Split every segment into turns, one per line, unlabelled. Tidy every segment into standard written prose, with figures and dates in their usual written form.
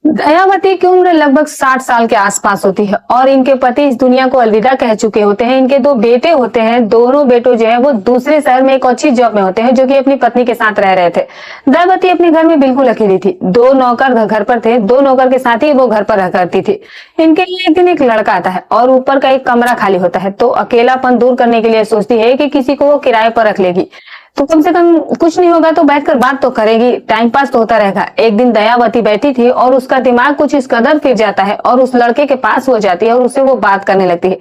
दयावती की उम्र लगभग 60 साल के आसपास होती है और इनके पति इस दुनिया को अलविदा कह चुके होते हैं। इनके 2 बेटे होते हैं। दोनों बेटों जो है वो दूसरे शहर में एक अच्छी जॉब में होते हैं, जो कि अपनी पत्नी के साथ रह रहे थे। दयावती अपने घर में बिल्कुल अकेली थी। 2 नौकर घर पर थे। 2 नौकर के साथ ही वो घर पर रह करती थी। इनके लिए एक दिन एक लड़का आता है और ऊपर का एक कमरा खाली होता है, तो अकेलापन दूर करने के लिए सोचती है कि किसी को वो किराए पर रख लेगी, तो कम से कम कुछ नहीं होगा तो बैठकर बात तो करेगी, टाइम पास तो होता रहेगा। एक दिन दयावती बैठी थी और उसका दिमाग कुछ इस कदर फिर जाता है और उस लड़के के पास हो जाती है और उससे वो बात करने लगती है।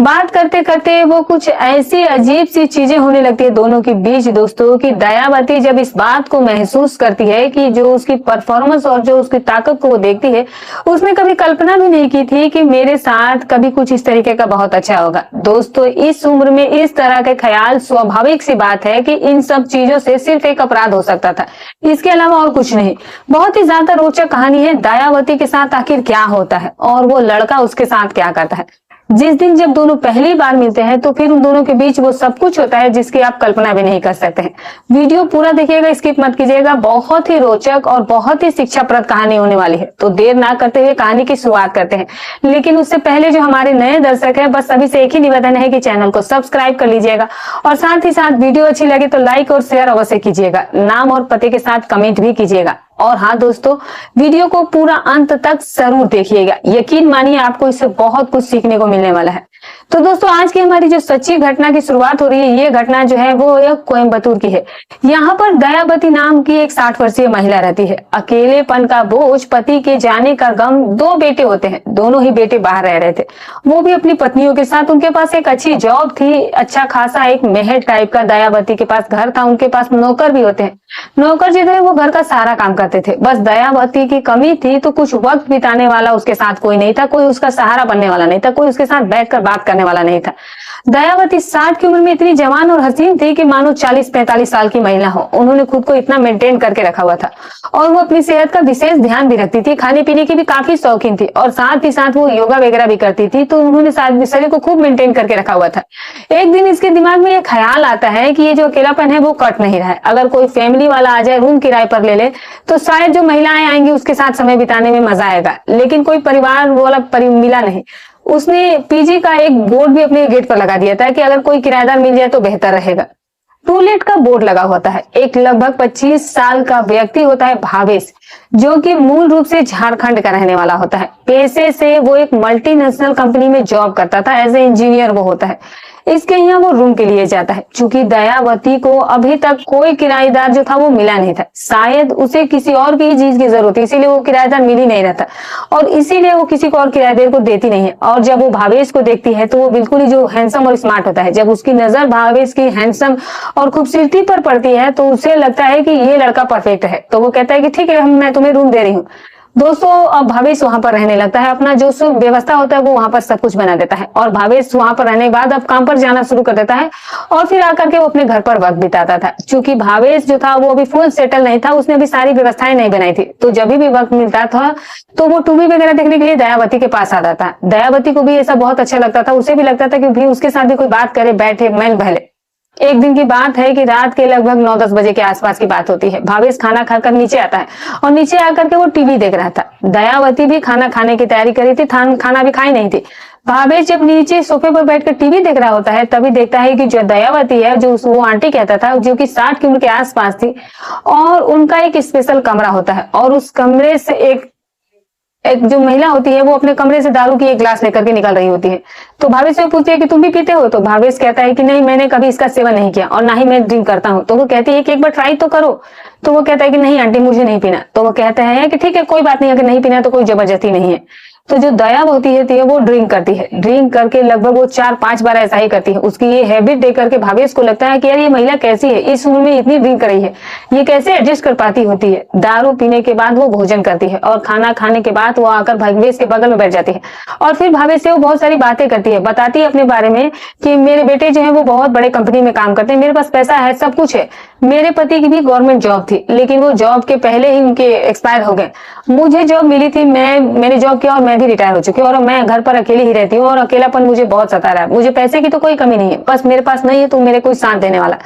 बात करते करते वो कुछ ऐसी अजीब सी चीजें होने लगती है दोनों के बीच दोस्तों की। दयावती जब इस बात को महसूस करती है कि जो उसकी परफॉर्मेंस और जो उसकी ताकत को वो देखती है, उसने कभी कल्पना भी नहीं की थी कि मेरे साथ कभी कुछ इस तरीके का बहुत अच्छा होगा। दोस्तों, इस उम्र में इस तरह के ख्याल स्वाभाविक सी बात है कि इन सब चीजों से सिर्फ एक अपराध हो सकता था, इसके अलावा और कुछ नहीं। बहुत ही ज्यादा रोचक कहानी है दयावती के साथ आखिर क्या होता है और वो लड़का उसके साथ क्या करता है। जिस दिन जब दोनों पहली बार मिलते हैं तो फिर उन दोनों के बीच वो सब कुछ होता है जिसकी आप कल्पना भी नहीं कर सकते हैं। वीडियो पूरा देखिएगा, स्किप मत कीजिएगा। बहुत ही रोचक और बहुत ही शिक्षाप्रद कहानी होने वाली है। तो देर ना करते हुए कहानी की शुरुआत करते हैं, लेकिन उससे पहले जो हमारे नए दर्शक हैं, बस सभी से एक ही निवेदन है कि चैनल को सब्सक्राइब कर लीजिएगा और साथ ही साथ वीडियो अच्छी लगे तो लाइक और शेयर अवश्य कीजिएगा। नाम और पते के साथ कमेंट भी कीजिएगा। और हाँ दोस्तों, वीडियो को पूरा अंत तक जरूर देखिएगा। यकीन मानिए आपको इससे बहुत कुछ सीखने को मिलने वाला है। तो दोस्तों, आज की हमारी जो सच्ची घटना की शुरुआत हो रही है, ये घटना जो है वो एक कोयम्बतूर की है। यहाँ पर दयावती नाम की एक 60 वर्षीय महिला रहती है। अकेलेपन का बोझ, पति के जाने का गम, 2 बेटे होते हैं। दोनों ही बेटे बाहर रह रहे थे, वो भी अपनी पत्नियों के साथ। उनके पास एक अच्छी जॉब थी, अच्छा खासा एक महल टाइप का दयावती के पास घर था। उनके पास नौकर भी होते हैं। नौकर जो थे वो घर का सारा काम करते थे। बस दयावती की कमी थी तो कुछ वक्त बिताने वाला उसके साथ कोई नहीं था, कोई उसका सहारा बनने वाला नहीं था, कोई उसके साथ बैठकर बात करने वाला नहीं था। दयावती 60 की उम्र में इतनी जवान और हसीन थी कि मानो 40-45 साल की महिला हो। उन्होंने खुद को इतना मेंटेन करके रखा हुआ था और वो अपनी सेहत का विशेष ध्यान भी रखती थी। खाने पीने की भी काफी शौकीन थी और साथ ही साथ वो योगा वगैरह भी करती थी। तो उन्होंने शरीर को खूब मेंटेन करके रखा हुआ था। एक दिन इसके दिमाग में ये ख्याल आता है कि ये जो अकेलापन है वो कट नहीं रहा है। अगर कोई फैमिली वाला आ जाए, रूम किराए पर ले ले, तो शायद जो महिलाएं आएंगी उसके साथ समय बिताने में मजा आएगा। लेकिन कोई परिवार वाला मिला नहीं। उसने पीजी का एक बोर्ड भी अपने गेट पर लगा दिया था कि अगर कोई किराएदार मिल जाए तो बेहतर रहेगा। टू लेट का बोर्ड लगा होता है। एक लगभग 25 साल का व्यक्ति होता है भावेश, जो कि मूल रूप से झारखंड का रहने वाला होता है। पेशे से वो एक मल्टीनेशनल कंपनी में जॉब करता था, एज ए इंजीनियर वो होता है। इसके यहाँ वो रूम के लिए जाता है। चूंकि दयावती को अभी तक कोई किराएदार जो था वो मिला नहीं था, शायद उसे किसी और की चीज की जरूरत है, इसीलिए वो किराएदार मिल ही नहीं रहा था और इसीलिए वो किसी को और किराएदार को देती नहीं है। और जब वो भावेश को देखती है तो वो बिल्कुल ही जो हैंडसम और स्मार्ट होता है, जब उसकी नजर भावेश की हैंडसम और खूबसूरती पर पड़ती है तो उसे लगता है कि ये लड़का परफेक्ट है। तो वो कहता है कि ठीक है, मैं तुम्हें रूम दे रही हूँ। दोस्तों, अब भावेश वहां पर रहने लगता है। अपना जो सब व्यवस्था होता है वो वहां पर सब कुछ बना देता है और भावेश वहां पर रहने के बाद अब काम पर जाना शुरू कर देता है और फिर आकर के वो अपने घर पर वक्त बिताता था। क्योंकि भावेश जो था वो अभी फुल सेटल नहीं था, उसने अभी सारी व्यवस्थाएं नहीं बनाई थी। तो जब भी वक्त मिलता था तो वो टूवी वगैरह देखने के लिए दयावती के पास आता था। दयावती को भी ऐसा बहुत अच्छा लगता था। उसे भी लगता था कि भी उसके साथ भी कोई बात करे, बैठे, मैल बहले। एक दिन की बात है कि रात के लगभग 9-10 बजे के आसपास की बात होती है। भावेश खाना खाकर नीचे आता है और नीचे आकर के वो टीवी देख रहा था। दयावती भी खाना खाने की तैयारी करी थी, खाना भी खाई नहीं थी। भावेश जब नीचे सोफे पर बैठकर टीवी देख रहा होता है तभी देखता है कि जो दयावती है, जो वो आंटी कहता था, जो कि 60 की उम्र के आसपास थी, और उनका एक स्पेशल कमरा होता है और उस कमरे से एक जो महिला होती है वो अपने कमरे से दारू की एक ग्लास लेकर के निकल रही होती है। तो भावेश से पूछती है कि तुम भी पीते हो? तो भावेश कहता है कि नहीं, मैंने कभी इसका सेवन नहीं किया और ना ही मैं ड्रिंक करता हूँ। तो वो कहती है कि एक बार ट्राई तो करो। तो वो कहता है कि नहीं आंटी, मुझे नहीं पीना। तो वो कहते हैं कि ठीक है, कोई बात नहीं, अगर नहीं पीना तो कोई जबरदस्ती नहीं है। तो जो दयावती है वो ड्रिंक करती है। ड्रिंक करके लगभग वो 4-5 बार ऐसा ही करती है। उसकी ये हैबिट देख करके भावेश को लगता है कि यार ये महिला कैसी है, इस उम्र में इतनी ड्रिंक कर रही है, ये कैसे एडजस्ट कर पाती होती है। दारू पीने के बाद वो भोजन करती है और खाना खाने के बाद वो आकर भावेश के बगल में बैठ जाती है और फिर भावेश से वो बहुत सारी बातें करती है, बताती है अपने बारे में कि मेरे बेटे जो है वो बहुत बड़े कंपनी में काम करते हैं, मेरे पास पैसा है, सब कुछ है। मेरे पति की भी गवर्नमेंट जॉब थी, लेकिन वो जॉब के पहले ही उनके एक्सपायर हो गए। मुझे जॉब मिली थी, मैंने जॉब किया और मैं भी रिटायर हो चुकी हूँ और मैं घर पर अकेली ही रहती हूँ और अकेलापन मुझे बहुत सता रहा है। मुझे पैसे की तो कोई कमी नहीं है, बस मेरे पास नहीं है तो मेरे कोई साथ देने वाला।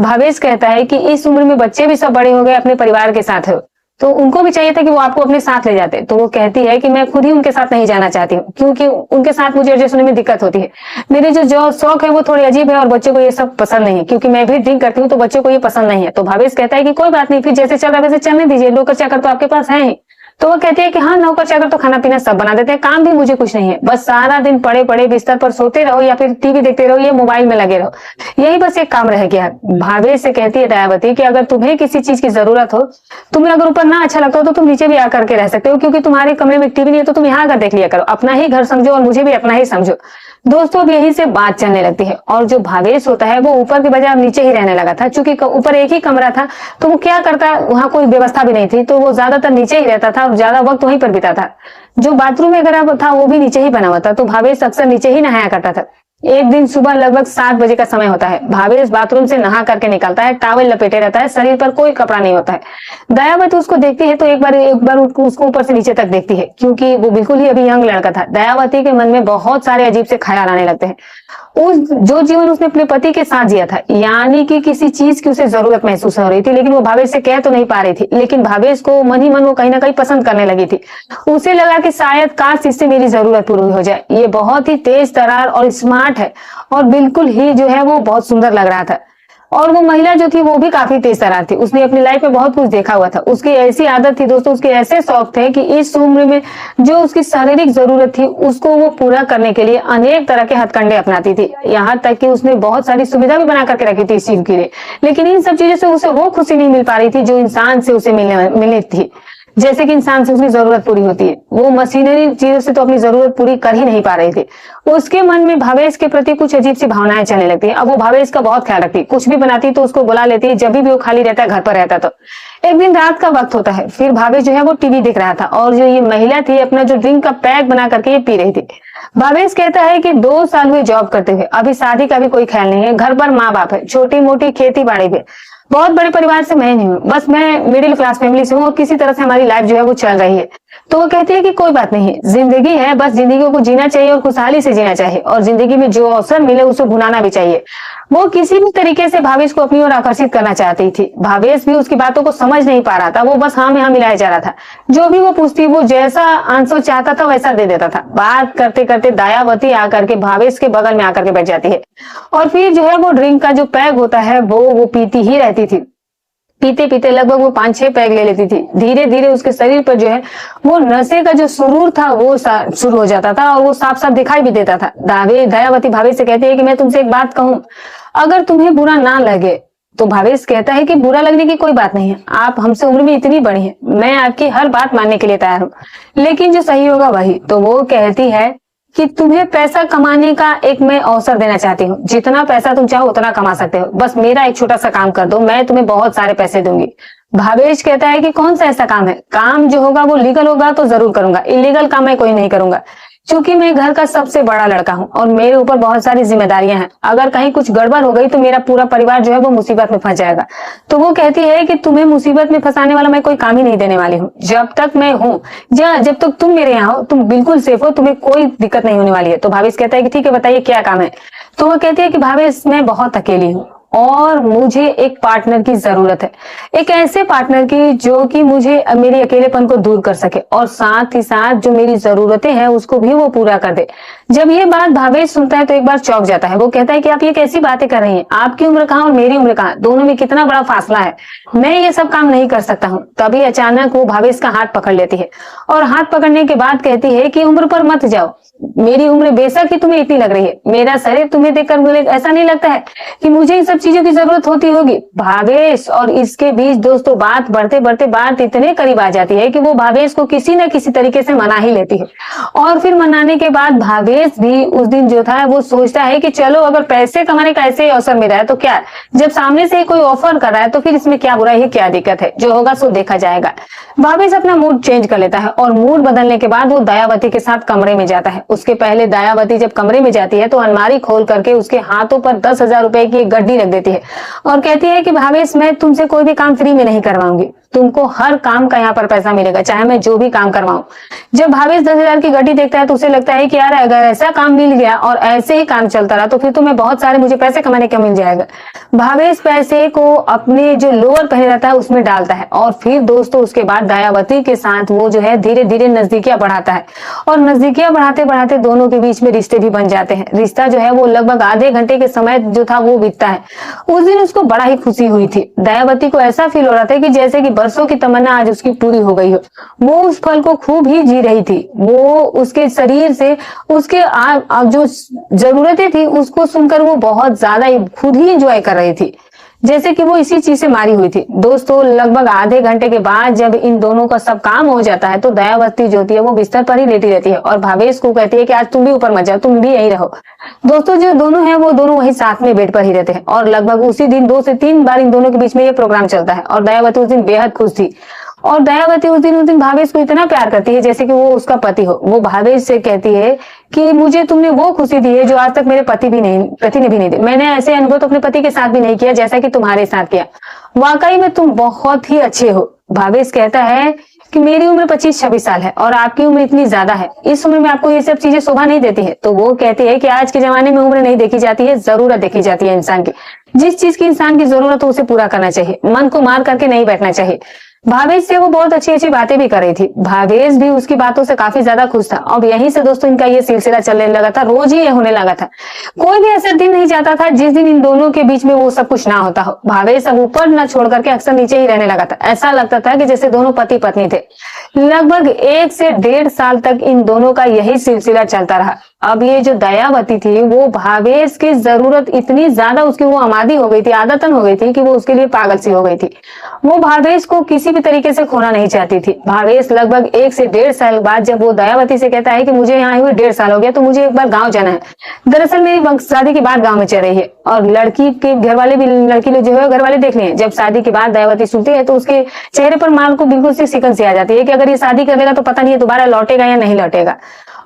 भावेश कहता है कि इस उम्र में बच्चे भी सब बड़े हो गए, अपने परिवार के साथ है, तो उनको भी चाहिए था कि वो आपको अपने साथ ले जाते, तो वो कहती है कि मैं खुद ही उनके साथ नहीं जाना चाहती हूँ, क्योंकि उनके साथ मुझे एडजस्ट होने में दिक्कत होती है। मेरे जो शौक है वो थोड़ी अजीब है और बच्चों को ये सब पसंद नहीं है, क्योंकि मैं भी ड्रिंक करती हूँ तो बच्चों को ये पसंद नहीं है। तो भावेश कहता है कि कोई बात नहीं, फिर जैसे चल रहा है वैसे चलने दीजिए, नौकर चाकर तो आपके पास है ही। तो वो कहती है कि हाँ, नौकर चाकर तो खाना पीना सब बना देते हैं, काम भी मुझे कुछ नहीं है, बस सारा दिन पड़े पड़े बिस्तर पर सोते रहो या फिर टीवी देखते रहो या मोबाइल में लगे रहो, यही बस एक काम रह गया। भावेश से कहती है दयावती कि अगर तुम्हें किसी चीज की जरूरत हो, तुम्हें अगर ऊपर ना अच्छा लगता हो तो तुम नीचे भी आकर के रह सकते हो, क्योंकि तुम्हारे कमरे में टीवी नहीं है तो तुम यहाँ आकर देख लिया करो, अपना ही घर समझो और मुझे भी अपना ही समझो। दोस्तों अब यहीं से बात चलने लगती है और जो भावेश होता है वो ऊपर के बजाय नीचे ही रहने लगा था, क्योंकि ऊपर एक ही कमरा था तो वो क्या करता, वहां कोई व्यवस्था भी नहीं थी, तो वो ज्यादातर नीचे ही रहता था और ज्यादा वक्त वहीं पर बिताता। जो बाथरूम वगैरह था वो भी नीचे ही बना हुआ था, तो भावेश अक्सर नीचे ही नहाया करता था। एक दिन सुबह लगभग 7 बजे का समय होता है। भावेश बाथरूम से नहा करके निकलता है, टॉवल लपेटे रहता है, शरीर पर कोई कपड़ा नहीं होता है। दयावती उसको देखती है तो एक बार उसको ऊपर से नीचे तक देखती है, क्योंकि वो बिल्कुल ही अभी यंग लड़का था। दयावती के मन में बहुत सारे अजीब से ख्याल आने लगते हैं। उस जो जीवन उसने अपने पति के साथ जिया था, यानी कि किसी चीज की उसे जरूरत महसूस हो रही थी, लेकिन वो भावेश से कह तो नहीं पा रही थी, लेकिन भावेश को मन ही मन वो कहीं ना कहीं पसंद करने लगी थी। उसे लगा कि शायद काश इससे मेरी जरूरत पूरी हो जाए। ये बहुत ही तेज तर्रार और स्मार्ट है और बिल्कुल ही जो है वो बहुत सुंदर लग रहा था। और वो महिला जो थी वो भी काफी तेज तर्रार थी, उसने अपनी लाइफ में बहुत कुछ देखा हुआ था। उसकी ऐसी आदत थी दोस्तों, उसके ऐसे शौक थे कि इस उम्र में जो उसकी शारीरिक जरूरत थी उसको वो पूरा करने के लिए अनेक तरह के हथकंडे अपनाती थी। यहाँ तक कि उसने बहुत सारी सुविधा भी बना करके रखी थी इस चीज के लिए, लेकिन इन सब चीजों से उसे वो खुशी नहीं मिल पा रही थी जो इंसान से उसे मिलनी थी। जैसे कि इंसान से उसकी जरूरत पूरी होती है, वो मशीनरी चीजों से तो अपनी जरूरत पूरी कर ही नहीं पा रही थी। उसके मन में भावेश के प्रति कुछ अजीब सी भावनाएं चलने लगती है। अब वो भावेश का बहुत ख्याल रखती है, कुछ भी बनाती तो उसको बुला लेती है, जब भी वो खाली रहता है घर पर रहता तो। एक दिन रात का वक्त होता है, फिर भावेश जो है वो टीवी देख रहा था और जो ये महिला थी अपना जो ड्रिंक का पैक बना करके ये पी रही थी। भावेश कहता है कि 2 साल हुए जॉब करते हुए, अभी शादी का भी कोई ख्याल नहीं है, घर पर माँ बाप है, छोटी मोटी खेती बाड़ी भी, बहुत बड़े परिवार से मैं नहीं हूँ, बस मैं मिडिल क्लास फैमिली से हूँ और किसी तरह से हमारी लाइफ जो है वो चल रही है। तो वो कहती है कि कोई बात नहीं, जिंदगी है, बस जिंदगी को जीना चाहिए और खुशहाली से जीना चाहिए, और जिंदगी में जो अवसर मिले उसे भुलाना भी चाहिए। वो किसी भी तरीके से भावेश को अपनी ओर आकर्षित करना चाहती थी। भावेश भी उसकी बातों को समझ नहीं पा रहा था, वो बस हाँ में हाँ मिलाया जा रहा था। जो भी वो पूछती वो जैसा आंसर चाहता था वैसा दे देता था। बात करते करते दयावती आकर के भावेश के बगल में आकर के बैठ जाती है और फिर जो है वो ड्रिंक का जो पैक होता है वो पीती ही रहती थी। पीते पीते लगभग वो 5-6 पैग ले लेती थी। धीरे धीरे उसके शरीर पर जो है वो नशे का जो सुरूर था वो शुरू हो जाता था और वो साफ साफ दिखाई भी देता था। दयावती भावेश से कहती है कि मैं तुमसे एक बात कहूं, अगर तुम्हें बुरा ना लगे। तो भावेश कहता है कि बुरा लगने की कोई बात नहीं है, आप हमसे उम्र में इतनी बड़ी हैं, मैं आपकी हर बात मानने के लिए तैयार हूँ, लेकिन जो सही होगा वही। तो वो कहती है कि तुम्हें पैसा कमाने का एक मैं अवसर देना चाहती हूँ, जितना पैसा तुम चाहो उतना कमा सकते हो, बस मेरा एक छोटा सा काम कर दो, मैं तुम्हें बहुत सारे पैसे दूंगी। भावेश कहता है कि कौन सा ऐसा काम है, काम जो होगा वो लीगल होगा तो जरूर करूंगा, इलीगल काम मैं कोई नहीं करूंगा, क्योंकि मैं घर का सबसे बड़ा लड़का हूँ और मेरे ऊपर बहुत सारी जिम्मेदारियां हैं, अगर कहीं कुछ गड़बड़ हो गई तो मेरा पूरा परिवार जो है वो मुसीबत में फंस जाएगा। तो वो कहती है कि तुम्हें मुसीबत में फंसाने वाला मैं कोई काम ही नहीं देने वाली हूँ, जब तक मैं हूँ जब तक तुम मेरे यहाँ हो तुम बिल्कुल सेफ हो, तुम्हें कोई दिक्कत नहीं होने वाली है। तो भावेश कहता है कि ठीक है बताइए क्या काम है। तो वो कहती है कि भावेश मैं बहुत अकेली हूँ और मुझे एक पार्टनर की जरूरत है, एक ऐसे पार्टनर की जो कि मुझे मेरी अकेलेपन को दूर कर सके और साथ ही साथ जो मेरी जरूरतें हैं उसको भी वो पूरा कर दे। जब ये बात भावेश सुनता है तो एक बार चौंक जाता है। वो कहता है कि आप ये कैसी बातें कर रही हैं, आपकी उम्र कहाँ और मेरी उम्र कहाँ, दोनों में कितना बड़ा फासला है, मैं ये सब काम नहीं कर सकता हूँ। तभी अचानक वो भावेश का हाथ पकड़ लेती है और हाथ पकड़ने के बाद कहती है कि उम्र पर मत जाओ, मेरी उम्र बेशक ही तुम्हें इतनी लग रही है, मेरा शरीर तुम्हें देखकर मुझे ऐसा नहीं लगता है कि मुझे इन सब चीजों की जरूरत होती होगी। भावेश और इसके बीच दोस्तों बात बढ़ते बढ़ते बात इतने करीब आ जाती है कि वो भावेश को किसी न किसी तरीके से मना ही लेती है। और फिर मनाने के बाद भावेश भी उस दिन जो था वो सोचता है कि चलो अगर पैसे कमाने का ऐसे ही अवसर मिला है तो क्या, जब सामने से कोई ऑफर कर रहा है तो फिर इसमें क्या बुराई है, क्या दिक्कत है, जो होगा सो देखा जाएगा। भावेश अपना मूड चेंज कर लेता है और मूड बदलने के बाद वो दयावती के साथ कमरे में जाता है। उसके पहले दयावती जब कमरे में जाती है तो अलमारी खोल करके उसके हाथों पर 10,000 रुपए की एक गड्डी रख देती है और कहती है कि भावेश मैं तुमसे कोई भी काम फ्री में नहीं करवाऊंगी, तुमको हर काम का यहाँ पर पैसा मिलेगा, चाहे मैं जो भी काम करवाऊं। जब भावेश 10,000 की घटी देखता है तो उसे लगता है कि यार अगर ऐसा काम मिल गया और ऐसे ही काम चलता रहा तो फिर तो मैं बहुत सारे मुझे पैसे कमाने का मिल जाएगा। भावेश पैसे को अपने जो लोअर पहने रहता है उसमें डालता है और फिर दोस्तों उसके बाद दयावती के साथ वो जो है धीरे धीरे नजदीकियां बढ़ाता है और नजदीकियां बढ़ाते बढ़ाते दोनों के बीच में रिश्ते भी बन जाते हैं। रिश्ता जो है वो लगभग आधे घंटे के समय जो था वो बीतता है। उस दिन उसको बड़ा ही खुशी हुई थी। दयावती को ऐसा फील हो रहा था कि जैसे कि बरसों की तमन्ना आज उसकी पूरी हो गई हो। वो उस पल को खूब ही जी रही थी। वो उसके शरीर से उसके जो जरूरतें थी उसको सुनकर वो बहुत ज्यादा खुद ही एंजॉय कर रही थी, जैसे कि वो इसी चीज से मारी हुई थी। दोस्तों लगभग आधे घंटे के बाद जब इन दोनों का सब काम हो जाता है तो दयावती जो होती है वो बिस्तर पर ही लेटी रहती है और भावेश को कहती है कि आज तुम भी ऊपर मत जाओ, तुम भी यहीं रहो। दोस्तों जो दोनों हैं वो दोनों वही साथ में बेड पर ही रहते हैं और लगभग उसी दिन 2 से 3 बार इन दोनों के बीच में ये प्रोग्राम चलता है और दयावती उस दिन बेहद खुश थी। और दयावती उस दिन भावेश को इतना प्यार करती है जैसे कि वो उसका पति हो। वो भावेश से कहती है कि मुझे तुमने वो खुशी दी है जो आज तक मेरे पति ने भी नहीं दी। मैंने ऐसे अनुभव तो अपने पति के साथ भी नहीं किया जैसा कि तुम्हारे साथ किया। वाकई में तुम बहुत ही अच्छे हो। भावेश कहता है कि मेरी उम्र 25-26 साल है और आपकी उम्र इतनी ज्यादा है, इस उम्र में आपको ये सब चीजें शोभा नहीं देती है। तो वो कहती है कि आज के जमाने में उम्र नहीं देखी जाती है, जरूरत देखी जाती है इंसान की। जिस चीज की इंसान की जरूरत हो उसे पूरा करना चाहिए, मन को मार करके नहीं बैठना चाहिए। भावेश से वो बहुत अच्छी अच्छी बातें भी कर रही थी। भावेश भी उसकी बातों से काफी ज्यादा खुश था। अब यहीं से दोस्तों इनका ये सिलसिला चलने लगा था, रोज ही ये होने लगा था। कोई भी ऐसा दिन नहीं जाता था जिस दिन इन दोनों के बीच में वो सब कुछ ना होता हो। भावेश अब ऊपर न छोड़ करके अक्सर नीचे ही रहने लगा था। ऐसा लगता था कि जैसे दोनों पति पत्नी थे। लगभग 1 से 1.5 साल तक इन दोनों का यही सिलसिला चलता रहा। अब ये जो दयावती थी वो भावेश की जरूरत इतनी ज्यादा उसकी वो आमादी हो गई थी, आदतन हो गई थी कि वो उसके लिए पागल सी हो गई थी। वो भावेश को किसी भी तरीके से खोना नहीं चाहती थी। भावेश लगभग 1 से 1.5 साल बाद जब वो दयावती से कहता है कि मुझे यहाँ हुए 1.5 साल हो गया तो मुझे एक बार गाँव जाना है। दरअसल मेरी शादी की बात गाँव में चल रही है और लड़की के घर वाले भी लड़की लोग जो है घर वाले देख लिए। जब शादी के बाद दयावती सुनती है तो उसके चेहरे पर माल को बिल्कुल सी सिकन सी आ जाती है कि अगर ये शादी कर लेगा तो पता नहीं दोबारा लौटेगा या नहीं लौटेगा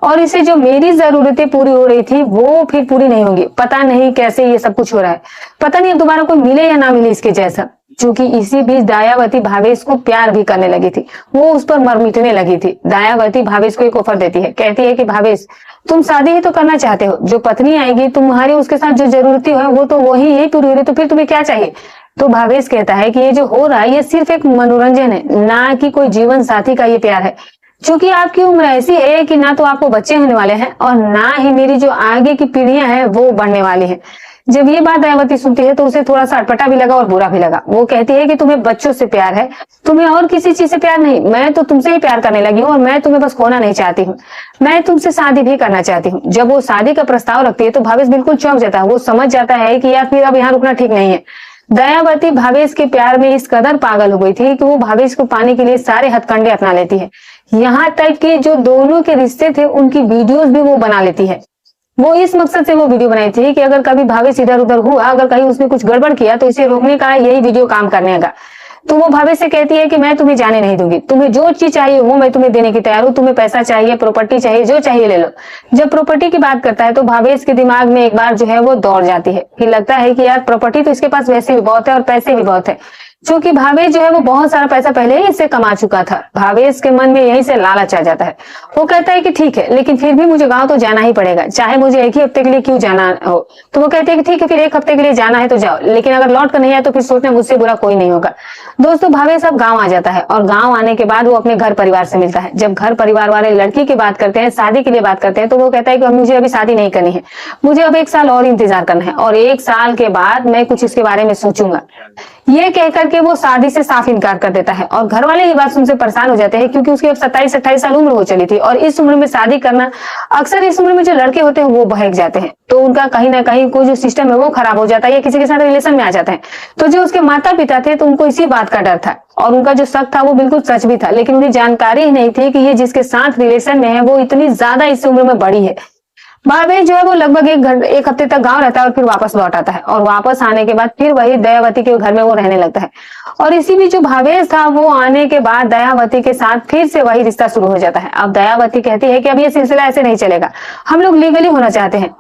और इसे जो मेरी जरूरतें पूरी हो रही थी वो फिर पूरी नहीं होंगी। पता नहीं कैसे ये सब कुछ हो रहा है, पता नहीं अब दोबारा कोई मिले या ना मिले इसके जैसा। क्योंकि इसी बीच दयावती भावेश को प्यार भी करने लगी थी, वो उस पर मरमिटने लगी थी। दयावती भावेश को एक ऑफर देती है, कहती है कि भावेश तुम शादी ही तो करना चाहते हो, जो पत्नी आएगी तुम्हारी उसके साथ जो जरूरतें है वो तो वही यही पूरी हो रही, तो फिर तुम्हें क्या चाहिए। तो भावेश कहता है कि ये जो हो रहा है ये सिर्फ एक मनोरंजन है, ना कि कोई जीवन साथी का ये प्यार है। क्योंकि आपकी उम्र ऐसी है कि ना तो आपको बच्चे होने वाले हैं और ना ही मेरी जो आगे की पीढ़ियां हैं वो बढ़ने वाली हैं। जब ये बात दयावती सुनती है तो उसे थोड़ा सा अटपटा भी लगा और बुरा भी लगा। वो कहती है कि तुम्हें बच्चों से प्यार है, तुम्हें और किसी चीज से प्यार नहीं। मैं तो तुमसे ही प्यार करने लगी हूँ और मैं तुम्हें बस खोना नहीं चाहती हूँ, मैं तुमसे शादी भी करना चाहती हूँ। जब वो शादी का प्रस्ताव रखती है तो भावेश बिल्कुल चौंक जाता है। वो समझ जाता है कि यार फिर अब यहाँ रुकना ठीक नहीं है। दयावती भावेश के प्यार में इस कदर पागल हो गई थी कि वो भावेश को पाने के लिए सारे हथकंडे अपना लेती है। यहाँ तक कि जो दोनों के रिश्ते थे उनकी वीडियोस भी वो बना लेती है। वो इस मकसद से वो वीडियो बनाई थी कि अगर कभी भावेश इधर उधर हुआ, अगर कहीं उसने कुछ गड़बड़ किया तो इसे रोकने का यही वीडियो काम करने का। तो वो भावेश से कहती है कि मैं तुम्हें जाने नहीं दूंगी, तुम्हें जो चीज चाहिए वो मैं तुम्हें देने की तैयार हूँ, तुम्हें पैसा चाहिए, प्रॉपर्टी चाहिए, जो चाहिए ले लो। जब प्रॉपर्टी की बात करता है तो भावेश के दिमाग में एक बार जो है वो दौड़ जाती है। फिर लगता है कि यार प्रॉपर्टी तो इसके पास वैसे भी बहुत है और पैसे भी बहुत है, क्योंकि भावेश जो है वो बहुत सारा पैसा पहले ही इससे कमा चुका था। भावेश के मन में यहीं से लालच आ जाता है। वो कहता है कि ठीक है लेकिन फिर भी मुझे गांव तो जाना ही पड़ेगा, चाहे मुझे 1 ही हफ्ते के लिए क्यों जाना हो। तो वो कहते हैं कि ठीक है फिर 1 हफ्ते के लिए जाना है तो जाओ, लेकिन अगर लौट कर नहीं आए तो फिर सोचना मुझसे बुरा कोई नहीं होगा। दोस्तों भावेश अब गाँव आ जाता है और गाँव आने के बाद वो अपने घर परिवार से मिलता है। जब घर परिवार वाले लड़की की बात करते हैं, शादी के लिए बात करते हैं, तो वो कहता है कि मुझे अभी शादी नहीं करनी है, मुझे अब 1 साल और इंतजार करना है और 1 साल के बाद मैं कुछ इसके बारे में सोचूंगा। ये कहकर के वो शादी से साफ इनकार कर देता है और घर वाले ये बात सुनकर परेशान हो जाते हैं, क्योंकि उसकी अब 27-28 साल उम्र हो चली थी और इस उम्र में शादी करना, अक्सर इस उम्र में जो लड़के होते हैं वो बहक जाते हैं, तो उनका कहीं ना कहीं कोई जो सिस्टम है वो खराब हो जाता है या किसी के साथ रिलेशन में आ जाते हैं। तो जो उसके माता पिता थे तो उनको इसी बात का डर था और उनका जो शक था वो बिल्कुल सच भी था, लेकिन उन्हें जानकारी ही नहीं थी कि ये जिसके साथ रिलेशन में है वो इतनी ज्यादा इस उम्र में बड़ी है। भावेश जो है वो लगभग 1 हफ्ते तक गांव रहता है और फिर वापस लौट आता है और वापस आने के बाद फिर वही दयावती के घर में वो रहने लगता है। और इसी बीच जो भावेश था वो आने के बाद दयावती के साथ फिर से वही रिश्ता शुरू हो जाता है। अब दयावती कहती है कि अब ये सिलसिला ऐसे नहीं चलेगा, हम लोग लीगली होना चाहते हैं,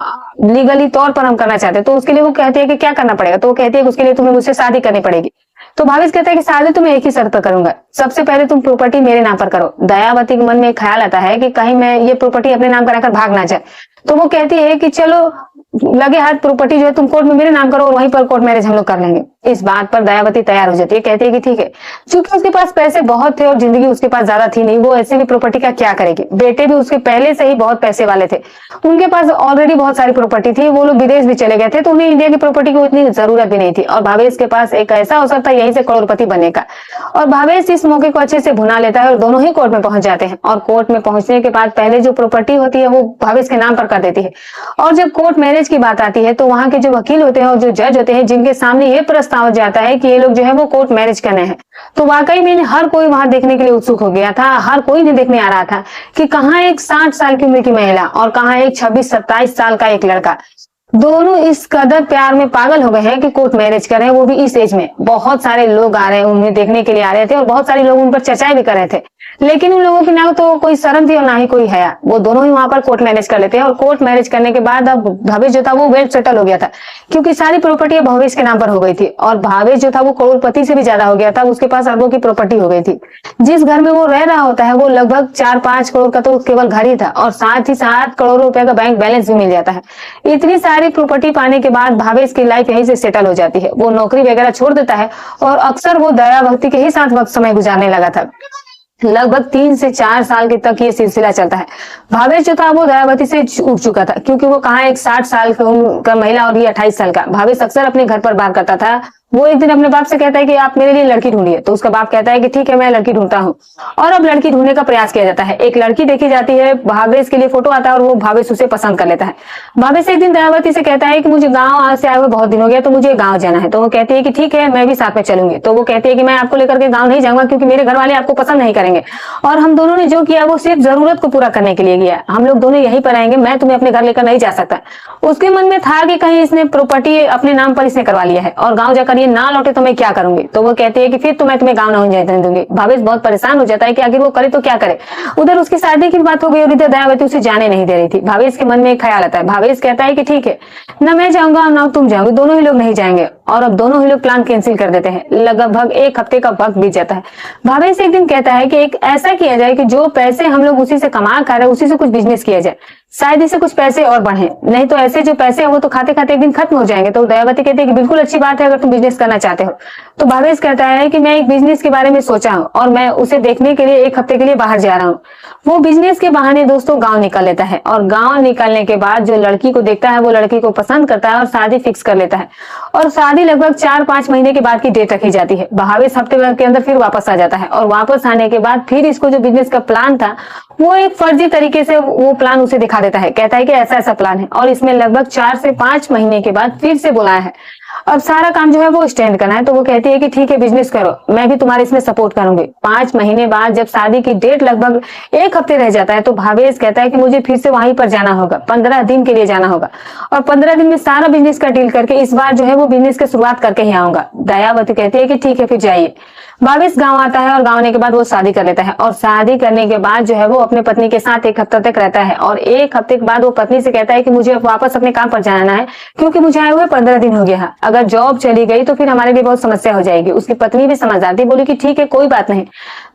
लीगली तौर पर हम करना चाहते हैं। तो उसके लिए वो कहती है कि क्या करना पड़ेगा। तो वो कहती है कि उसके लिए तुम्हें मुझसे शादी करनी पड़ेगी। तो भावेश कहता है कि शादी तो मैं एक ही शर्त पर करूंगा, सबसे पहले तुम प्रॉपर्टी मेरे नाम पर करो। दयावती के मन में एक ख्याल आता है कि कहीं मैं ये प्रॉपर्टी अपने नाम कराकर भाग ना जाए, तो वो कहती है कि चलो लगे हाथ प्रॉपर्टी जो है तुम कोर्ट में मेरे नाम करो और वहीं पर कोर्ट मैरिज हम लोग कर लेंगे। इस बात पर दयावती तैयार हो जाती है, कहती है कि ठीक है। चूंकि उसके पास पैसे बहुत थे और जिंदगी उसके पास ज्यादा थी नहीं, वो ऐसे भी प्रॉपर्टी का क्या करेगी। बेटे भी उसके पहले से ही बहुत पैसे वाले थे, उनके पास ऑलरेडी बहुत सारी प्रॉपर्टी थी, वो लोग विदेश भी चले गए थे, तो उन्हें इंडिया की प्रॉपर्टी की उतनी जरूरत भी नहीं थी। और भावेश के पास एक ऐसा अवसर था यहीं से करोड़पति बनने का, और भावेश इस मौके को अच्छे से भुना लेता है और दोनों ही कोर्ट में पहुंच जाते हैं। और कोर्ट में पहुंचने के बाद पहले जो प्रॉपर्टी होती है वो भावेश के नाम पर कर देती है, और जब कोर्ट मैरिज की बात आती है तो वहां के जो वकील होते हैं और जो जज होते हैं जिनके सामने ये प्रस्ताव जाता है कि ये लोग जो है वो कोर्ट मैरिज करने हैं, तो वाकई में हर कोई वहां देखने के लिए उत्सुक हो गया था। हर कोई ने देखने आ रहा था कि कहाँ एक 60 साल की उम्र की महिला और कहाँ एक 26-27 साल का एक लड़का, दोनों इस कदर प्यार में पागल हो गए हैं कि कोर्ट मैरिज कर रहे हैं, वो भी इस एज में। बहुत सारे लोग आ रहे हैं, उन्हें देखने के लिए आ रहे थे और बहुत सारे लोग उन पर चर्चाएं भी कर रहे थे, लेकिन उन लोगों की ना तो कोई शर्म थी और ना ही कोई हया। वो दोनों ही वहां पर कोर्ट मैरिज कर लेते हैं, और कोर्ट मैरिज करने के बाद अब भावेश जो था वो वेल सेटल हो गया था, क्योंकि सारी प्रॉपर्टी भावेश के नाम पर हो गई थी, और भावेश जो था वो करोड़पति से भी ज्यादा हो गया था, उसके पास अरबों की प्रॉपर्टी हो गई थी। जिस घर में वो रह रहा होता है वो लगभग 4-5 करोड़ का तो केवल घर ही था, और साथ ही 7 करोड़ रुपए का बैंक बैलेंस भी मिल जाता है। इतनी सारी प्रॉपर्टी पाने के बाद भावेश की लाइफ यहीं से सेटल हो जाती है। वो नौकरी वगैरह छोड़ देता है और अक्सर वो दयावती के ही साथ वक्त समय गुजारने लगा था। लगभग 3 से 4 साल के तक ये सिलसिला चलता है। भावेश जो था वो दयावती से उठ चुका था, क्योंकि वो कहाँ एक 60 साल का महिला और ये 28 साल का। भावेश अक्सर अपने घर पर बात करता था। वो एक दिन अपने बाप से कहता है कि आप मेरे लिए लड़की ढूंढिए, तो उसका बाप कहता है कि ठीक है मैं लड़की ढूंढता हूँ। और अब लड़की ढूंढने का प्रयास किया जाता है। एक लड़की देखी जाती है, भावेश के लिए फोटो आता है और वो भावेश उसे पसंद कर लेता है। भावेश एक दिन दयावती से कहता है कि मुझे गाँव से आए हुए बहुत दिन हो गया, तो मुझे गाँव जाना है। तो वो कहती है कि ठीक है मैं भी साथ में चलूंगी। तो वो कहती है कि मैं आपको लेकर के गाँव नहीं जाऊंगा, क्योंकि मेरे घर वाले आपको पसंद नहीं करेंगे, और हम दोनों ने जो किया वो सिर्फ जरूरत को पूरा करने के लिए किया। हम लोग दोनों यहीं पर आएंगे, मैं तुम्हें अपने घर लेकर नहीं जा सकता। उसके मन में था कि कहीं इसने प्रॉपर्टी अपने नाम पर इसने करवा लिया है और गाँव जाकर ये ना लौटे तो मैं क्या करूंगी। तो वो कहती है कि फिर तो मैं तुम्हें गाँव नहीं जाने दूंगी। भावेश बहुत परेशान हो जाता है कि आखिर वो करे तो क्या करे। उधर उसकी शादी की बात हो गई और इधर दयावती उसे जाने नहीं दे रही थी। भावेश के मन में एक ख्याल आता है। भावेश कहता है कि ठीक है ना मैं जाऊंगा ना तुम जाओगे, दोनों ही लोग नहीं जाएंगे। और अब दोनों ही लोग प्लान कैंसिल कर देते हैं। लगभग 1 हफ्ते का वक्त बीत जाता है। भावेश एक दिन कहता है कि एक ऐसा किया जाए कि जो पैसे हम लोग उसी से कमा कर रहे हैं उसी से कुछ बिजनेस किया जाए, शायद इससे कुछ पैसे और बढ़े, नहीं तो ऐसे जो पैसे हैं वो तो खाते खाते एक दिन खत्म हो जाएंगे। तो दयावती कहती है कि बिल्कुल अच्छी बात है अगर तुम बिजनेस करना चाहते हो। तो भावेश कहता है कि मैं एक बिजनेस के बारे में सोचा हूँ और मैं उसे देखने के लिए 1 हफ्ते के लिए बाहर जा रहा हूँ। वो बिजनेस के बहाने दोस्तों गाँव निकल लेता है, और गाँव निकलने के बाद जो लड़की को देखता है वो लड़की को पसंद करता है और शादी फिक्स कर लेता है। और शादी लगभग 4-5 महीने के बाद की डेट रखी जाती है। भावेश हफ्ते भर के अंदर फिर वापस आ जाता है, और वापस आने के बाद फिर इसको जो बिजनेस का प्लान था वो एक फर्जी तरीके से वो प्लान उसे दिखा देता है। कहता है कि ऐसा ऐसा प्लान है, और इसमें लगभग 4 से 5 महीने के बाद फिर से बुलाया है। अब सारा काम जो है वो स्टैंड करना है। तो वो कहती है कि ठीक है बिजनेस करो, मैं भी तुम्हारे इसमें सपोर्ट करूंगी। 5 महीने बाद जब शादी की डेट लगभग 1 हफ्ते रह जाता है तो भावेश कहता है कि मुझे फिर से वहीं पर जाना होगा, 15 दिन के लिए जाना होगा, और 15 दिन में सारा बिजनेस का डील करके इस बार जो है वो बिजनेस की शुरुआत करके ही आऊंगा। दयावती कहती है कि ठीक है फिर जाइए। भावेश गाँव आता है, और गाँव आने के बाद वो शादी कर लेता है, और शादी करने के बाद जो है वो अपने पत्नी के साथ 1 हफ्ता तक रहता है। और 1 हफ्ते के बाद वो पत्नी से कहता है कि मुझे वापस अपने काम पर जाना है, क्योंकि मुझे आए हुए 15 दिन हो गया है। अगर जॉब चली गई तो फिर हमारे लिए बहुत समस्या हो जाएगी। उसकी पत्नी भी समझदार थी, बोली कि ठीक है कोई बात नहीं।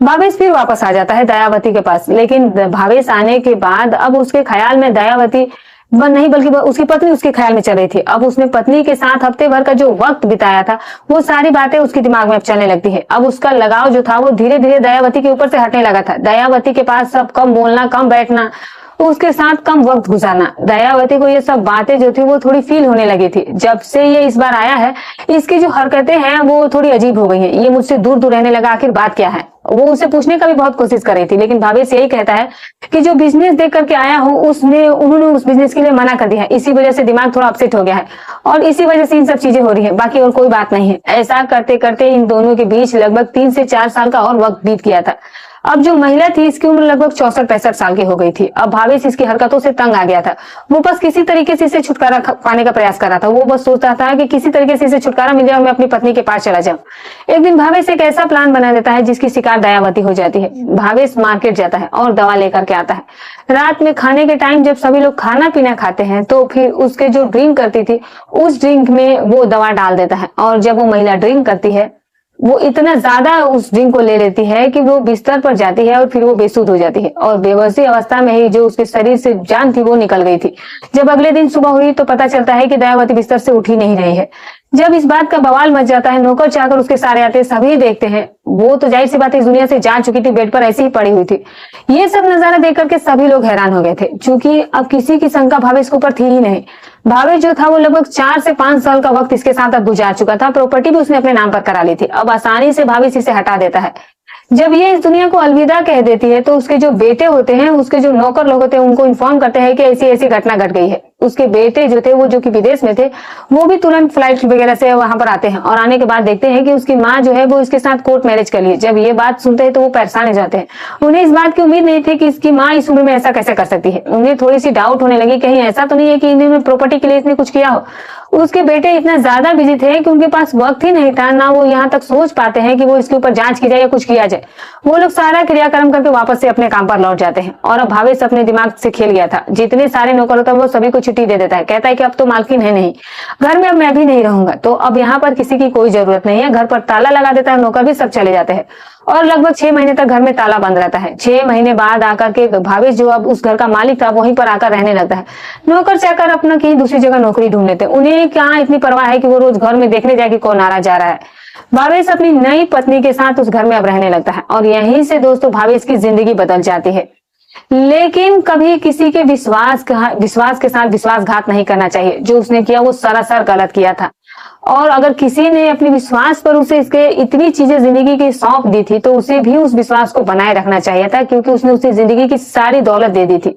भावेश फिर वापस आ जाता है दयावती के पास, लेकिन भावेश आने के बाद अब उसके ख्याल में दयावती नहीं बल्कि उसकी पत्नी उसके ख्याल में चल रही थी। अब उसने पत्नी के साथ हफ्ते भर का जो वक्त बिताया था वो सारी बातें उसके दिमाग में अब चलने लगती है। अब उसका लगाव जो था वो धीरे धीरे दयावती के ऊपर से हटने लगा था। दयावती के पास सब कम बोलना, कम बैठना, उसके साथ कम वक्त गुजारना। दयावती को ये सब बातें जो थी वो थोड़ी फील होने लगी थी। जब से ये इस बार आया है इसकी जो हरकतें हैं वो थोड़ी अजीब हो गई हैं। ये मुझसे दूर दूर रहने लगा, आखिर बात क्या है। वो उसे पूछने का भी बहुत कोशिश कर रही थी, लेकिन भावेश यही कहता है कि जो बिजनेस देख करके आया हूँ उन्होंने उस बिजनेस के लिए मना कर दिया है, इसी वजह से दिमाग थोड़ा अपसेट हो गया है और इसी वजह से इन सब चीजें हो रही है, बाकी और कोई बात नहीं है। ऐसा करते करते इन दोनों के बीच लगभग 3 से 4 साल का और वक्त बीत गया था। अब जो महिला थी इसकी उम्र लगभग 64-65 साल की हो गई थी। अब भावेश इसकी हरकतों से तंग आ गया था। वो बस किसी तरीके से इसे छुटकारा पाने का प्रयास कर रहा था। वो बस सोचता था कि किसी तरीके से इसे छुटकारा मिल जाए और मैं अपनी पत्नी के पास चला जाऊं। एक दिन भावेश एक ऐसा प्लान बना देता है जिसकी शिकार दयावती हो जाती है। भावेश मार्केट जाता है और दवा लेकर के आता है। रात में खाने के टाइम जब सभी लोग खाना पीना खाते हैं तो फिर उसके जो ड्रिंक करती थी उस ड्रिंक में वो दवा डाल देता है, और जब वो महिला ड्रिंक करती है वो इतना ज्यादा उस ड्रिंक को ले लेती है कि वो बिस्तर पर जाती है और फिर वो बेसुध हो जाती है और बेहोशी अवस्था में ही जो उसके शरीर से जान थी वो निकल गई थी। जब अगले दिन सुबह हुई तो पता चलता है कि दयावती बिस्तर से उठ ही नहीं रही है। जब इस बात का बवाल मच जाता है, नौकर चाकर उसके सारे आते हैं, सभी देखते हैं। वो तो जाहिर सी बात है इस दुनिया से जा चुकी थी, बेड पर ऐसी ही पड़ी हुई थी। ये सब नजारा देख करके सभी लोग हैरान हो गए थे, क्योंकि अब किसी की शंका भावेश के ऊपर थी ही नहीं। भावेश जो था वो लगभग 4 से 5 साल का वक्त इसके साथ अब गुजार चुका था। प्रॉपर्टी भी उसने अपने नाम पर करा ली थी। अब आसानी से भावेश इसे हटा देता है। जब ये इस दुनिया को अलविदा कह देती है तो उसके जो बेटे होते हैं, उसके जो नौकर लोग होते हैं, उनको इन्फॉर्म करते हैं कि ऐसी ऐसी घटना घट गई है। उसके बेटे जो थे वो जो कि विदेश में थे, वो भी तुरंत फ्लाइट वगैरह से वहां पर आते हैं और आने के बाद देखते हैं कि उसकी माँ जो है वो इसके साथ कोर्ट मैरिज कर ली। जब ये बात सुनते हैं तो वो परेशान हो जाते हैं। उन्हें इस बात की उम्मीद नहीं थी कि इसकी माँ इस उम्र में ऐसा कैसे कर सकती है। उन्हें थोड़ी सी डाउट होने लगी, कहीं ऐसा तो नहीं है कि इन्होंने प्रॉपर्टी के लिए इसने कुछ किया हो। उसके बेटे इतना ज्यादा बिजी थे कि उनके पास वक्त ही नहीं था, ना वो यहाँ तक सोच पाते हैं कि वो इसके ऊपर जांच की जाए या कुछ किया जाए। वो लोग सारा क्रियाक्रम करके वापस से अपने काम पर लौट जाते हैं। और अब भावेश अपने दिमाग से खेल गया था। जितने सारे नौकर होता है वो सभी को छुट्टी दे देता है। कहता है कि अब तो मालकिन है नहीं, घर में अब मैं भी नहीं रहूंगा, तो अब यहाँ पर किसी की कोई जरूरत नहीं है। घर पर ताला लगा देता है, नौकर भी सब चले जाते हैं और लगभग 6 महीने तक घर में ताला बंद रहता है। 6 महीने बाद आकर के भावेश जो अब उस घर का मालिक था वहीं पर आकर रहने लगता है। नौकर चाकर अपना कहीं दूसरी जगह नौकरी ढूंढ लेते हैं। उन्हें क्या इतनी परवाह है कि वो रोज घर में देखने जाए कि कौन आ रहा जा रहा है। भावेश अपनी नई पत्नी के साथ उस घर में अब रहने लगता है और यहीं से दोस्तों भावेश की जिंदगी बदल जाती है। लेकिन कभी किसी के विश्वास के साथ विश्वासघात नहीं करना चाहिए। जो उसने किया वो सरासर गलत किया था। और अगर किसी ने अपने विश्वास पर उसे इसके इतनी चीजें जिंदगी की सौंप दी थी तो उसे भी उस विश्वास को बनाए रखना चाहिए था, क्योंकि उसने उसे जिंदगी की सारी दौलत दे दी थी।